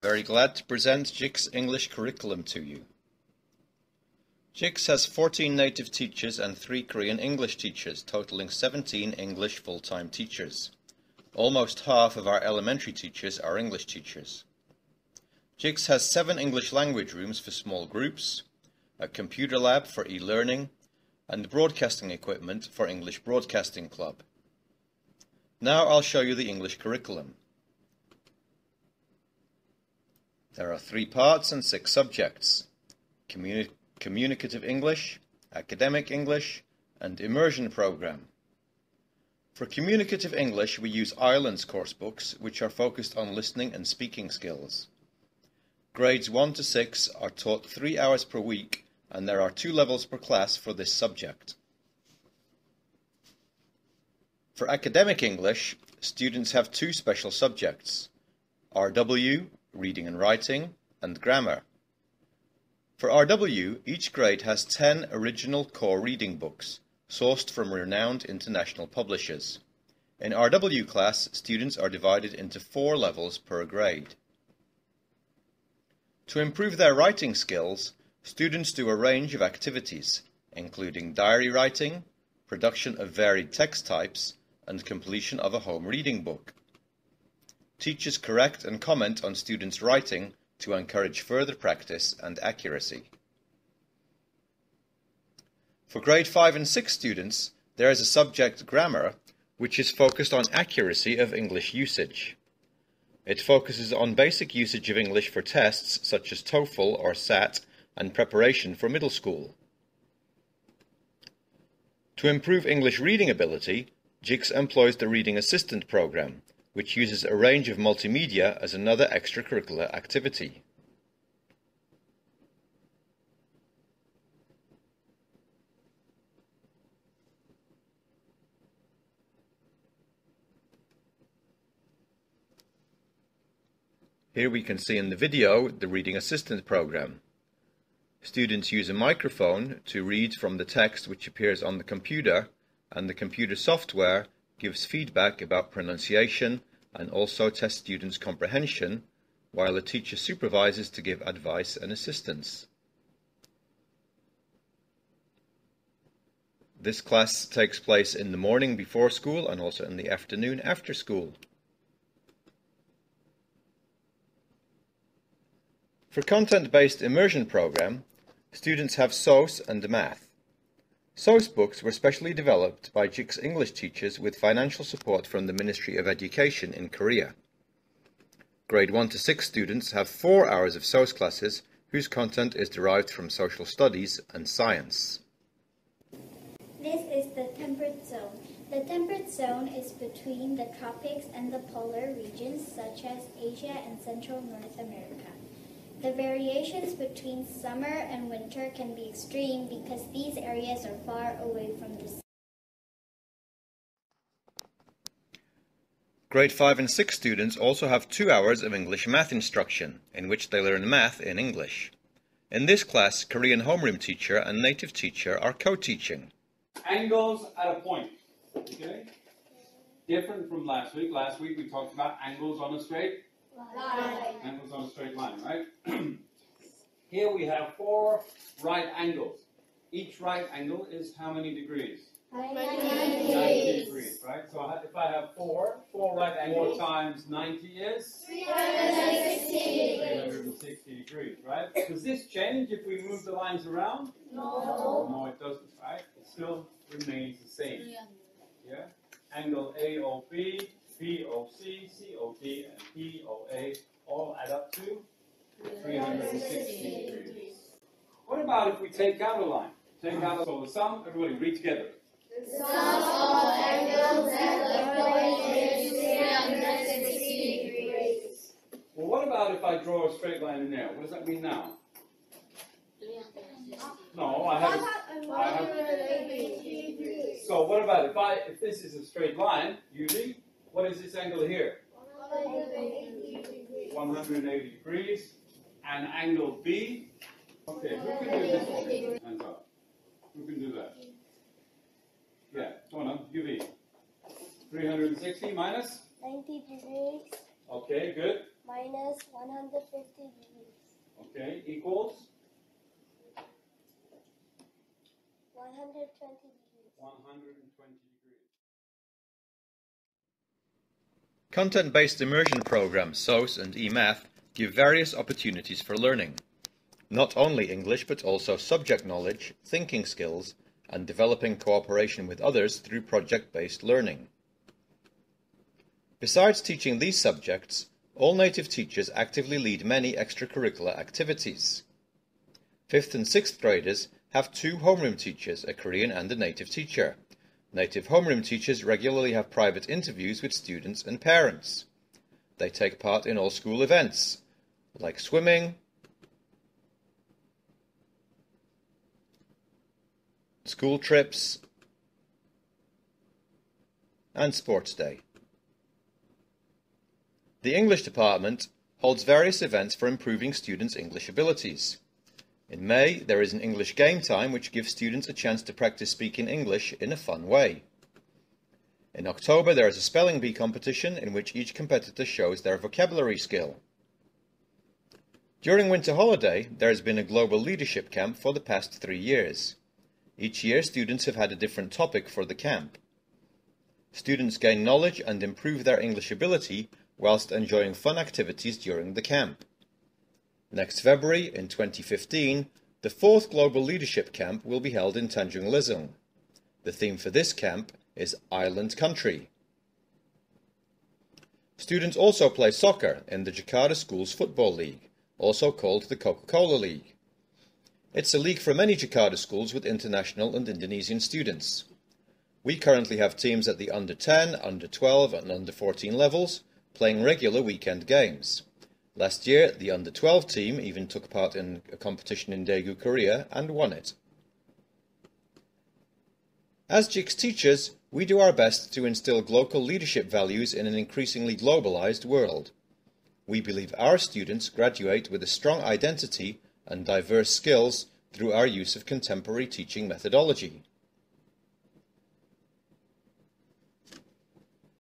Very glad to present JIC's English curriculum to you. JIC's has 14 native teachers and 3 Korean English teachers, totaling 17 English full-time teachers. Almost half of our elementary teachers are English teachers. JIC's has 7 English language rooms for small groups, a computer lab for e-learning, and broadcasting equipment for English Broadcasting Club. Now I'll show you the English curriculum. There are 3 parts and 6 subjects: communicative English, academic English, and immersion program. For communicative English, we use Ireland's course books, which are focused on listening and speaking skills. Grades 1 to 6 are taught 3 hours per week, and there are 2 levels per class for this subject. For academic English, students have 2 special subjects: RW, reading and writing, and grammar. For RW, each grade has 10 original core reading books, sourced from renowned international publishers. In RW class, students are divided into 4 levels per grade. To improve their writing skills, students do a range of activities, including diary writing, production of varied text types, and completion of a home reading book. Teachers correct and comment on students' writing to encourage further practice and accuracy. For grade 5 and 6 students, there is a subject, grammar, which is focused on accuracy of English usage. It focuses on basic usage of English for tests such as TOEFL or SAT and preparation for middle school. To improve English reading ability, JIC's employs the Reading Assistant program, which uses a range of multimedia as another extracurricular activity. Here we can see in the video the Reading Assistant program. Students use a microphone to read from the text which appears on the computer, and the computer software gives feedback about pronunciation and also tests students' comprehension, while the teacher supervises to give advice and assistance. This class takes place in the morning before school and also in the afternoon after school. For content-based immersion program, students have SOS and math. SOS books were specially developed by JIC's English teachers with financial support from the Ministry of Education in Korea. Grade 1 to 6 students have 4 hours of SOS classes whose content is derived from social studies and science. This is the temperate zone. The temperate zone is between the tropics and the polar regions such as Asia and Central North America. The variations between summer and winter can be extreme because these areas are far away from the sea. Grade 5 and 6 students also have 2 hours of English math instruction, in which they learn math in English. In this class, Korean homeroom teacher and native teacher are co-teaching. Angles at a point. Okay? Different from last week. Last week we talked about angles on a straight line. Angles on a straight line, right? Here we have 4 right angles. Each right angle is how many degrees? 90 degrees, right? So if I have 4 right angles times 90 is? 360 degrees, right? Does this change if we move the lines around? No. No, it doesn't, right? It still remains the same. Yeah? Angle AOB, BOC, COD, and POA all add up to 360 degrees. What about if we take out a line? Take out so the sum, everybody read together. The sum of angles at the point is 360 degrees. Well, what about if I draw a straight line in there? What does that mean now? No, I have. So what about if this is a straight line, Yuli, what is this angle here? 180 degrees. And angle B? Okay, who can do this one? Hands up. Who can do that? Yeah, go on, UV. 360 minus? 90 degrees Okay, good. minus 150 degrees. Okay, equals 120 degrees. 120 degrees. Content-based immersion programs, SOS and eMath, give various opportunities for learning. Not only English, but also subject knowledge, thinking skills, and developing cooperation with others through project-based learning. Besides teaching these subjects, all native teachers actively lead many extracurricular activities. 5th and 6th graders have 2 homeroom teachers, a Korean and a native teacher. Native homeroom teachers regularly have private interviews with students and parents. They take part in all school events, like swimming, school trips, and sports day. The English department holds various events for improving students' English abilities. In May, there is an English game time which gives students a chance to practice speaking English in a fun way. In October, there is a spelling bee competition in which each competitor shows their vocabulary skill. During winter holiday, there has been a global leadership camp for the past 3 years. Each year, students have had a different topic for the camp. Students gain knowledge and improve their English ability whilst enjoying fun activities during the camp. Next February, in 2015, the 4th Global Leadership Camp will be held in Tanjung Lesung. The theme for this camp is Island Country. Students also play soccer in the Jakarta Schools Football League, also called the Coca-Cola League. It's a league for many Jakarta schools with international and Indonesian students. We currently have teams at the under 10, under 12 and under 14 levels, playing regular weekend games. Last year, the under 12 team even took part in a competition in Daegu, Korea, and won it. As JICS teachers, we do our best to instill local leadership values in an increasingly globalized world. We believe our students graduate with a strong identity and diverse skills through our use of contemporary teaching methodology.